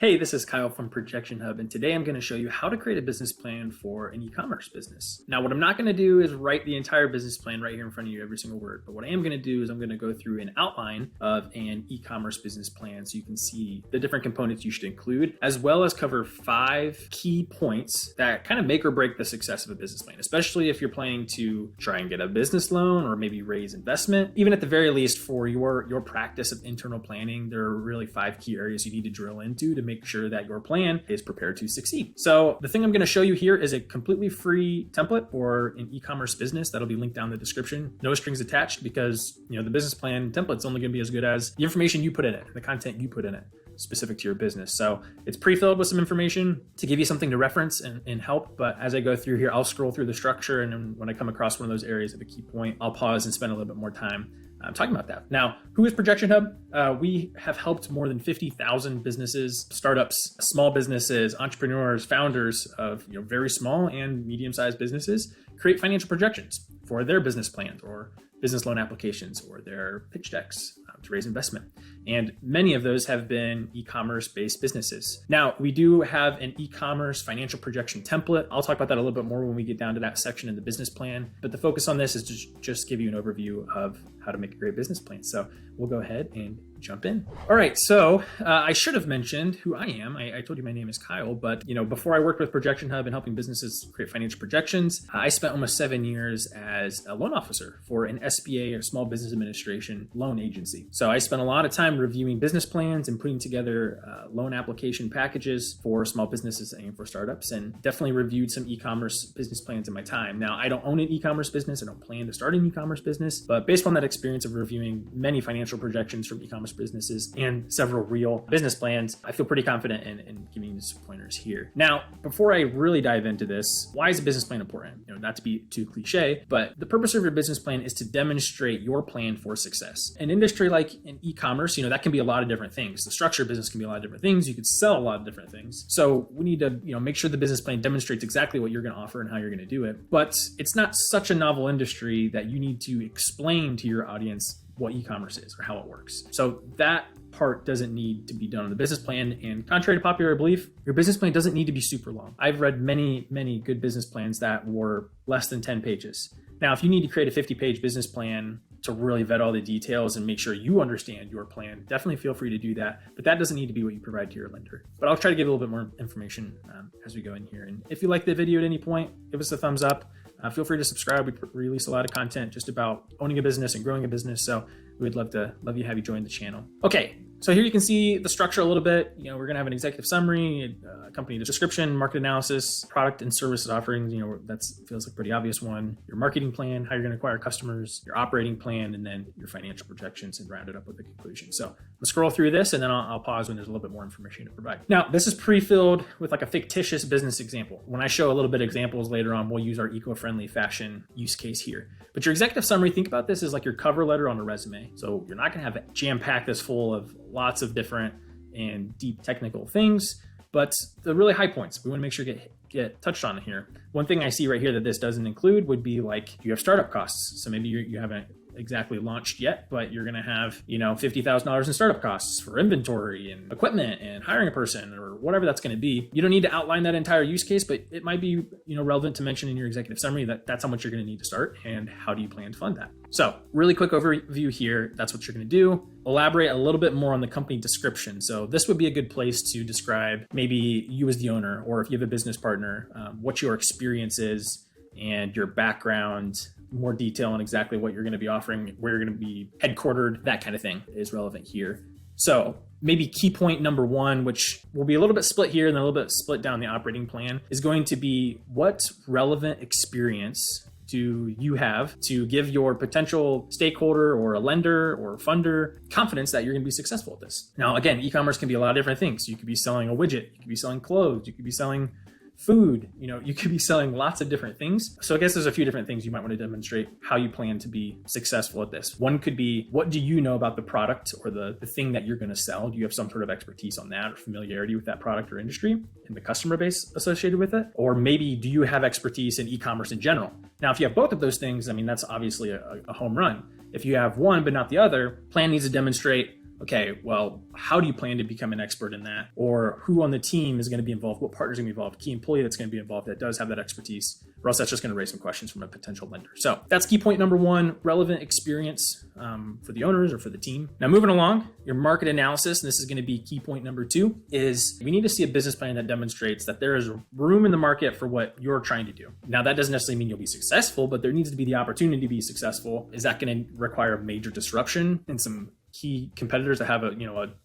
Hey, this is Kyle from Projection Hub, and today I'm going to show you how to create a business plan for an e-commerce business. Now, what I'm not going to do is write the entire business plan right here in front of you, every single word, but what I am going to do is I'm going to go through an outline of an e-commerce business plan so you can see the different components you should include, as well as cover 5 key points that kind of make or break the success of a business plan, especially if you're planning to try and get a business loan or maybe raise investment. Even at the very least, for your practice of internal planning, there are really 5 key areas you need to drill into to make sure that your plan is prepared to succeed. So the thing I'm going to show you here is a completely free template for an e-commerce business that'll be linked down in the description. No strings attached, because the business plan template's only going to be as good as the information you put in it, the content you put in it, specific to your business. So it's pre-filled with some information to give you something to reference and help. But as I go through here, I'll scroll through the structure, and then when I come across one of those areas of a key point, I'll pause and spend a little bit more time talking about that. Now, who is Projection Hub? We have helped more than 50,000 businesses, startups, small businesses, entrepreneurs, founders of very small and medium-sized businesses create financial projections for their business plans or business loan applications or their pitch decks to raise investment. And many of those have been e-commerce based businesses. Now, we do have an e-commerce financial projection template. I'll talk about that a little bit more when we get down to that section in the business plan. But the focus on this is to just give you an overview of how to make a great business plan. So we'll go ahead and jump in. All right, so I should have mentioned who I am. I told you my name is Kyle, but before I worked with Projection Hub and helping businesses create financial projections, I spent almost 7 years as a loan officer for an SBA, or Small Business Administration, loan agency. So I spent a lot of time reviewing business plans and putting together loan application packages for small businesses and for startups, and definitely reviewed some e-commerce business plans in my time. Now, I don't own an e-commerce business. I don't plan to start an e-commerce business, but based on that experience of reviewing many financial projections from e-commerce businesses and several real business plans, I feel pretty confident in giving you some pointers here. Now, before I really dive into this, why is a business plan important? Not to be too cliche, but the purpose of your business plan is to demonstrate your plan for success. An industry like in e-commerce, that can be a lot of different things. The structure of business can be a lot of different things. You could sell a lot of different things. So we need to, make sure the business plan demonstrates exactly what you're going to offer and how you're going to do it. But it's not such a novel industry that you need to explain to your audience what e-commerce is or how it works. So that part doesn't need to be done on the business plan. And contrary to popular belief, your business plan doesn't need to be super long. I've read many, many good business plans that were less than 10 pages. Now, if you need to create a 50-page business plan to really vet all the details and make sure you understand your plan, definitely feel free to do that. But that doesn't need to be what you provide to your lender. But I'll try to give a little bit more information as we go in here. And if you like the video at any point, give us a thumbs up. Feel free to subscribe. We release a lot of content just about owning a business and growing a business. So we'd love to have you join the channel. Okay. So here you can see the structure a little bit. We're going to have an executive summary, a company description, market analysis, product and services offerings. That feels like a pretty obvious one. Your marketing plan, how you're going to acquire customers, your operating plan, and then your financial projections, and round it up with the conclusion. So let's scroll through this, and then I'll pause when there's a little bit more information to provide. Now, this is pre-filled with like a fictitious business example. When I show a little bit of examples later on, we'll use our eco-friendly fashion use case here. But your executive summary, think about this as like your cover letter on a resume. So you're not going to have it jam-packed this full of lots of different and deep technical things, but the really high points we want to make sure get touched on here. One thing I see right here that this doesn't include would be like, you have startup costs. So maybe you haven't exactly launched yet, but you're going to have, $50,000 in startup costs for inventory and equipment and hiring a person or whatever that's going to be. You don't need to outline that entire use case, but it might be, relevant to mention in your executive summary that that's how much you're going to need to start and how do you plan to fund that. So really quick overview here. That's what you're going to do. Elaborate a little bit more on the company description. So this would be a good place to describe maybe you as the owner, or if you have a business partner, what your experience is and your background, more detail on exactly what you're going to be offering, where you're going to be headquartered, that kind of thing is relevant here. So maybe key point number 1, which will be a little bit split here and a little bit split down the operating plan, is going to be what relevant experience do you have to give your potential stakeholder or a lender or funder confidence that you're going to be successful at this. Now, again, e-commerce can be a lot of different things. You could be selling a widget, you could be selling clothes, you could be selling food, you could be selling lots of different things. So I guess there's a few different things you might want to demonstrate how you plan to be successful at this. One could be, what do you know about the product or the thing that you're going to sell? Do you have some sort of expertise on that or familiarity with that product or industry and the customer base associated with it? Or maybe do you have expertise in e-commerce in general? Now, if you have both of those things, that's obviously a home run. If you have one but not the other, plan needs to demonstrate okay, well, how do you plan to become an expert in that? Or who on the team is going to be involved? What partners are going to be involved? Key employee that's going to be involved that does have that expertise, or else that's just going to raise some questions from a potential lender. So that's key point number one, relevant experience for the owners or for the team. Now, moving along, your market analysis, and this is going to be key point number two, is we need to see a business plan that demonstrates that there is room in the market for what you're trying to do. Now, that doesn't necessarily mean you'll be successful, but there needs to be the opportunity to be successful. Is that going to require major disruption and some key competitors that have a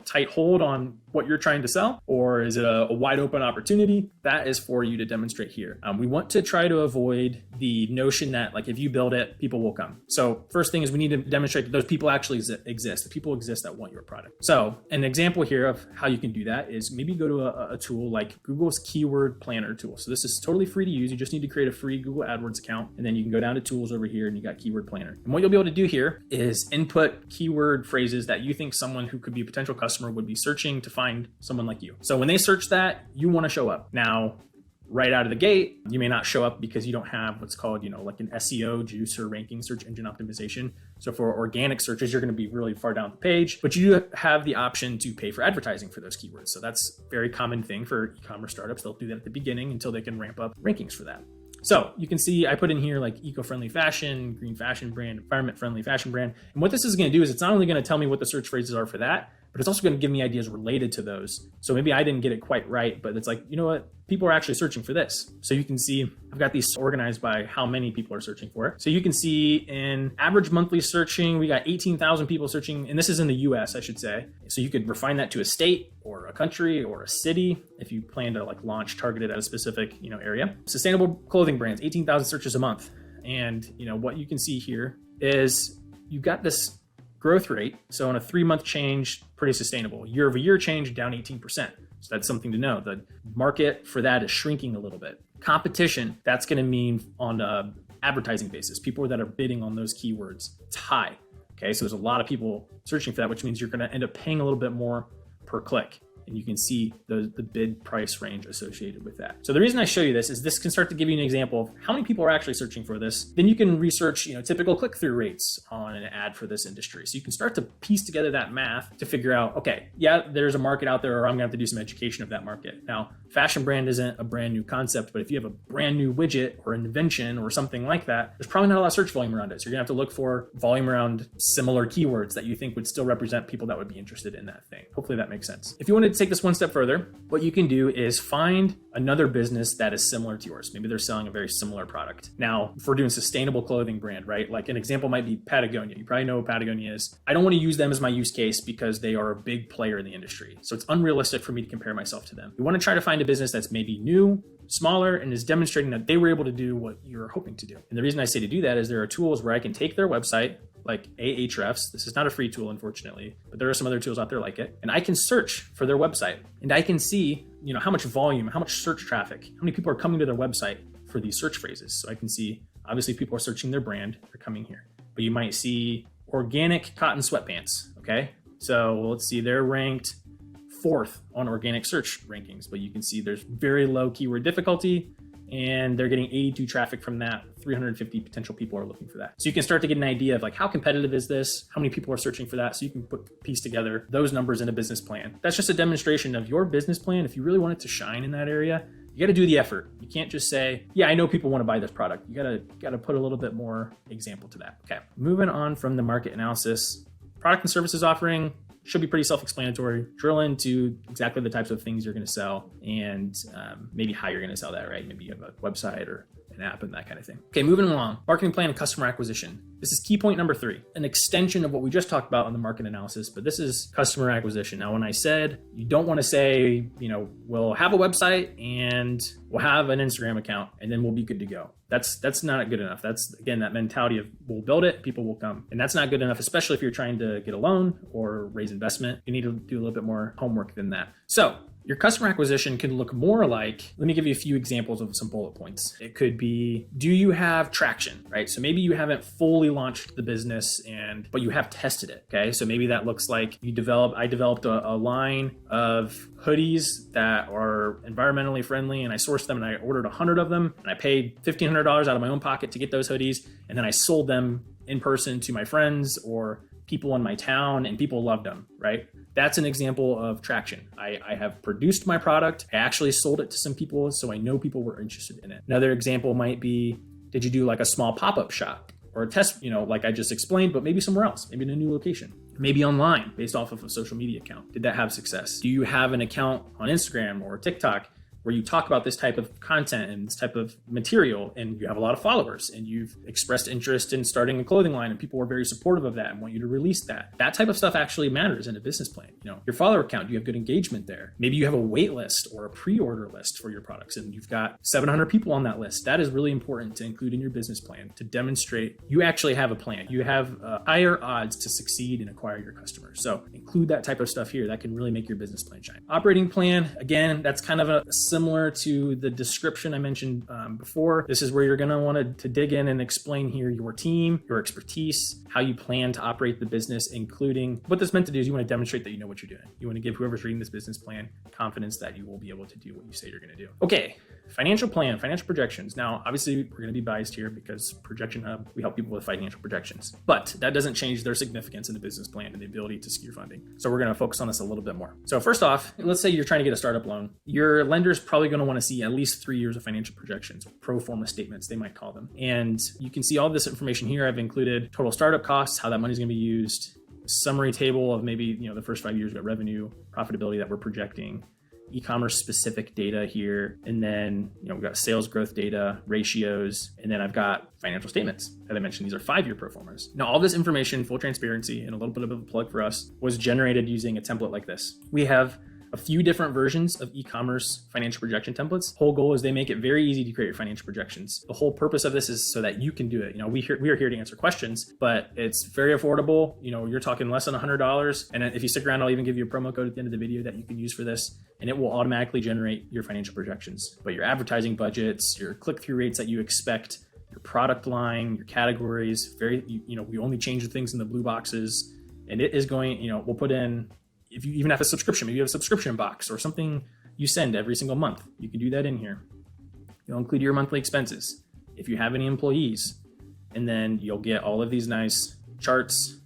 tight hold on what you're trying to sell, or is it a wide open opportunity? That is for you to demonstrate here. We want to try to avoid the notion that like if you build it, people will come. So first thing is we need to demonstrate that those people actually exist. The people exist that want your product. So an example here of how you can do that is maybe go to a tool like Google's Keyword Planner tool. So this is totally free to use. You just need to create a free Google AdWords account, and then you can go down to tools over here and you got Keyword Planner. And what you'll be able to do here is input keyword phrases that you think someone who could be a potential customer would be searching to find someone like you. So when they search that, you want to show up. Now, right out of the gate, you may not show up because you don't have what's called, like an SEO juice or ranking, search engine optimization. So for organic searches, you're going to be really far down the page, but you do have the option to pay for advertising for those keywords. So that's a very common thing for e-commerce startups. They'll do that at the beginning until they can ramp up rankings for that. So you can see I put in here like eco-friendly fashion, green fashion brand, environment-friendly fashion brand. And what this is going to do is it's not only going to tell me what the search phrases are for that, but it's also going to give me ideas related to those. So maybe I didn't get it quite right, but it's like, you know what? People are actually searching for this. So you can see I've got these organized by how many people are searching for it. So you can see in average monthly searching, we got 18,000 people searching, and this is in the US, I should say. So you could refine that to a state or a country or a city if you plan to like launch targeted at a specific, area. Sustainable clothing brands, 18,000 searches a month. And what you can see here is you've got this growth rate. So on a 3-month change, pretty sustainable. Year-over-year change, down 18%. So that's something to know. The market for that is shrinking a little bit. Competition, that's going to mean on an advertising basis, people that are bidding on those keywords, it's high. Okay, so there's a lot of people searching for that, which means you're going to end up paying a little bit more per click. And you can see the bid price range associated with that. So the reason I show you this is this can start to give you an example of how many people are actually searching for this. Then you can research, typical click-through rates on an ad for this industry. So you can start to piece together that math to figure out, okay, yeah, there's a market out there, or I'm gonna have to do some education of that market. Now, fashion brand isn't a brand new concept, but if you have a brand new widget or invention or something like that, there's probably not a lot of search volume around it. So you're gonna have to look for volume around similar keywords that you think would still represent people that would be interested in that thing. Hopefully that makes sense. If you wanted to take this one step further, what you can do is find another business that is similar to yours. Maybe they're selling a very similar product. Now, if we're doing sustainable clothing brand, right? Like an example might be Patagonia. You probably know what Patagonia is. I don't want to use them as my use case because they are a big player in the industry. So it's unrealistic for me to compare myself to them. We want to try to find a business that's maybe new, smaller, and is demonstrating that they were able to do what you're hoping to do. And the reason I say to do that is there are tools where I can take their website, like Ahrefs. This is not a free tool, unfortunately, but there are some other tools out there like it. And I can search for their website, and I can see, how much volume, how much search traffic, how many people are coming to their website for these search phrases. So I can see, obviously, people are searching their brand, they're coming here. But you might see organic cotton sweatpants. Okay, so let's see, they're ranked 4th on organic search rankings, but you can see there's very low keyword difficulty, and they're getting 82 traffic from that. 350 potential people are looking for that. So you can start to get an idea of like, how competitive is this? How many people are searching for that? So you can piece together those numbers in a business plan. That's just a demonstration of your business plan. If you really want it to shine in that area, you got to do the effort. You can't just say, yeah, I know people want to buy this product. You got to put a little bit more example to that. Okay. Moving on from the market analysis, product and services offering should be pretty self-explanatory. Drill into exactly the types of things you're going to sell and maybe how you're going to sell that, right? Maybe you have a website or an app and that kind of thing. Okay, moving along. Marketing plan and customer acquisition. This is key point number 3, an extension of what we just talked about on the market analysis, but this is customer acquisition. Now, when I said you don't want to say, we'll have a website and we'll have an Instagram account and then we'll be good to go. That's not good enough. That's, again, that mentality of we'll build it, people will come. And that's not good enough, especially if you're trying to get a loan or raise investment. You need to do a little bit more homework than that. So your customer acquisition can look more like, let me give you a few examples of some bullet points. It could be, do you have traction, right? So maybe you haven't fully launched the business but you have tested it, okay? So maybe that looks like I developed a line of hoodies that are environmentally friendly, and I sourced them and I ordered 100 of them, and I paid $1,500 out of my own pocket to get those hoodies, and then I sold them in person to my friends or people in my town and people loved them, right? That's an example of traction. I have produced my product. I actually sold it to some people, so I know people were interested in it. Another example might be, did you do like a small pop-up shop or a test, like I just explained, but maybe somewhere else, maybe in a new location, maybe online based off of a social media account. Did that have success? Do you have an account on Instagram or TikTok where you talk about this type of content and this type of material, and you have a lot of followers, and you've expressed interest in starting a clothing line, and people were very supportive of that and want you to release that? That type of stuff actually matters in a business plan. Your follower count, you have good engagement there. Maybe you have a wait list or a pre-order list for your products, and you've got 700 people on that list. That is really important to include in your business plan to demonstrate you actually have a plan. You have higher odds to succeed and acquire your customers. So include that type of stuff here. That can really make your business plan shine. Operating plan, again, that's kind of a similar to the description I mentioned before. This is where you're going to want to dig in and explain here your team, your expertise, how you plan to operate the business, including what this meant to do is you want to demonstrate that you know what you're doing. You want to give whoever's reading this business plan confidence that you will be able to do what you say you're going to do. Okay, financial plan, financial projections. Now, obviously, we're going to be biased here because Projection Hub, we help people with financial projections, but that doesn't change their significance in the business plan and the ability to secure funding. So we're going to focus on this a little bit more. So first off, let's say you're trying to get a startup loan. Your lender's probably going to want to see at least 3 years of financial projections, pro forma statements, they might call them. And you can see all this information here. I've included total startup costs, how that money's going to be used, summary table of maybe, the first 5 years of revenue, profitability that we're projecting, e-commerce specific data here. And then, we've got sales growth data, ratios, and then I've got financial statements. As I mentioned, these are 5-year pro formas. Now, all this information, full transparency, and a little bit of a plug for us, was generated using a template like this. We have a few different versions of e-commerce financial projection templates. Whole goal is they make it very easy to create your financial projections. The whole purpose of this is so that you can do it. We are here to answer questions, but it's very affordable. You're talking less than $100. And if you stick around, I'll even give you a promo code at the end of the video that you can use for this, and it will automatically generate your financial projections. But your advertising budgets, your click-through rates that you expect, your product line, your categories, we only change the things in the blue boxes, and it is going, we'll put in, if you even have a subscription, maybe you have a subscription box or something you send every single month, you can do that in here. You'll include your monthly expenses, if you have any employees, and then you'll get all of these nice charts.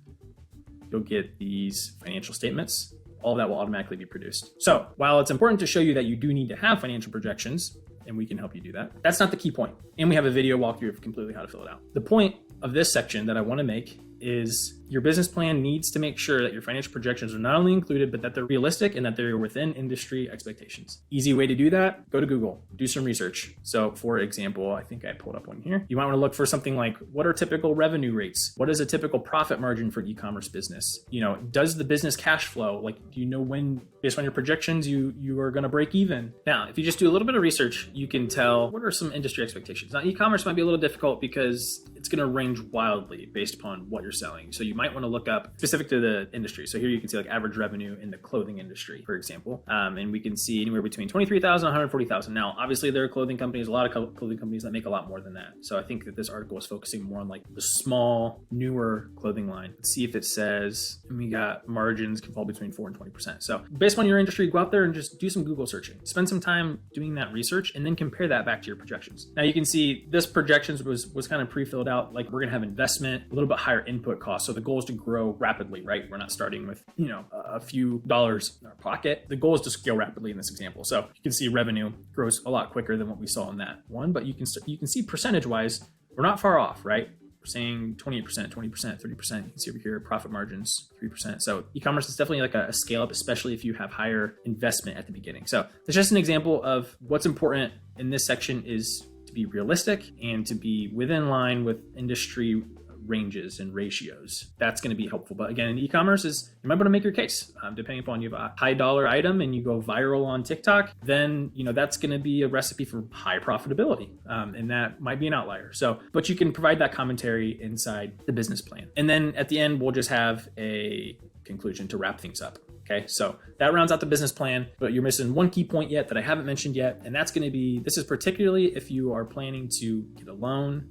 You'll get these financial statements. All of that will automatically be produced. So while it's important to show you that you do need to have financial projections, and we can help you do that, that's not the key point. And we have a video walkthrough of completely how to fill it out. The point of this section that I want to make is your business plan needs to make sure that your financial projections are not only included, but that they're realistic and that they're within industry expectations. Easy way to do that, go to Google, do some research. So for example, I think I pulled up one here. You might want to look for something like, what are typical revenue rates? What is a typical profit margin for e-commerce business? Does the business cash flow? Do you know when, based on your projections, you are going to break even? Now, if you just do a little bit of research, you can tell what are some industry expectations. Now, e-commerce might be a little difficult because it's going to range wildly based upon what you're selling. So you might want to look up specific to the industry. So here you can see average revenue in the clothing industry, for example. And we can see anywhere between 23,000 and 140,000. Now, obviously there are clothing companies, a lot of clothing companies that make a lot more than that. So I think that this article is focusing more on the small, newer clothing line. Let's see if it says, and we got margins can fall between 4 and 20%. So based on your industry, go out there and just do some Google searching. Spend some time doing that research and then compare that back to your projections. Now you can see this projections was kind of pre-filled out. We're going to have investment, a little bit higher input costs. So the goal is to grow rapidly, right? We're not starting with, a few dollars in our pocket. The goal is to scale rapidly in this example. So you can see revenue grows a lot quicker than what we saw in that one, but you can see percentage wise, we're not far off, right? We're saying 28%, 20%, 30%. You can see over here, profit margins, 3%. So e-commerce is definitely a scale up, especially if you have higher investment at the beginning. So it's just an example of what's important in this section is to be realistic and to be within line with industry ranges and ratios. That's going to be helpful. But again, in e-commerce you might want to make your case. Depending upon you have a high dollar item and you go viral on TikTok, then that's going to be a recipe for high profitability. And that might be an outlier. So, but you can provide that commentary inside the business plan. And then at the end, we'll just have a conclusion to wrap things up. Okay, so that rounds out the business plan, but you're missing one key point yet that I haven't mentioned yet, and that's going to be, this is particularly if you are planning to get a loan,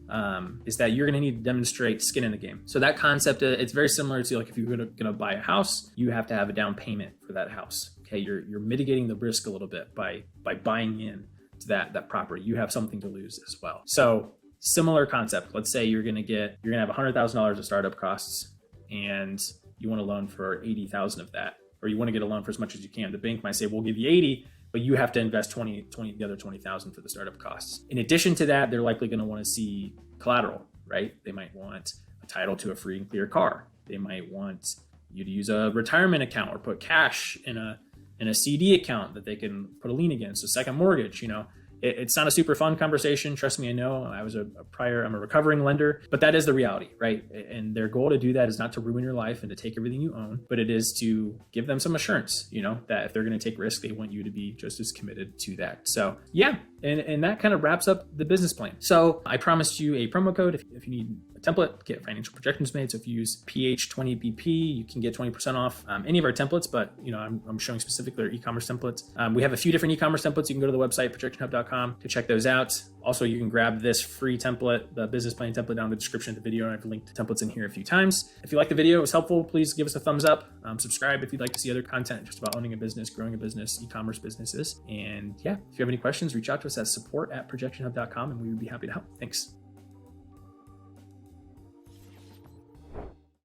is that you're going to need to demonstrate skin in the game. So that concept, it's very similar to if you're going to buy a house, you have to have a down payment for that house. Okay, you're mitigating the risk a little bit by buying in to that property. You have something to lose as well. So similar concept. Let's say you're going to have $100,000 of startup costs, and you want a loan for 80,000 of that, or you want to get a loan for as much as you can. The bank might say, we'll give you 80, but you have to invest the other 20,000 for the startup costs. In addition to that, they're likely going to want to see collateral, right? They might want a title to a free and clear car. They might want you to use a retirement account or put cash in a CD account that they can put a lien against, a second mortgage. It's not a super fun conversation. Trust me, I know. I'm a recovering lender, but that is the reality, right? And their goal to do that is not to ruin your life and to take everything you own, but it is to give them some assurance, that if they're going to take risk, they want you to be just as committed to that. So yeah, and that kind of wraps up the business plan. So I promised you a promo code if you need a template, get financial projections made. So if you use PH20BP, you can get 20% off any of our templates, but I'm showing specifically our e-commerce templates. We have a few different e-commerce templates. You can go to the website, projectionhub.com, to check those out. Also, you can grab this free template, the business plan template, down in the description of the video. And I've linked templates in here a few times. If you like the video, it was helpful, please give us a thumbs up. Subscribe if you'd like to see other content just about owning a business, growing a business, e-commerce businesses. And yeah, if you have any questions, reach out to us at support@projectionhub.com and we would be happy to help. Thanks.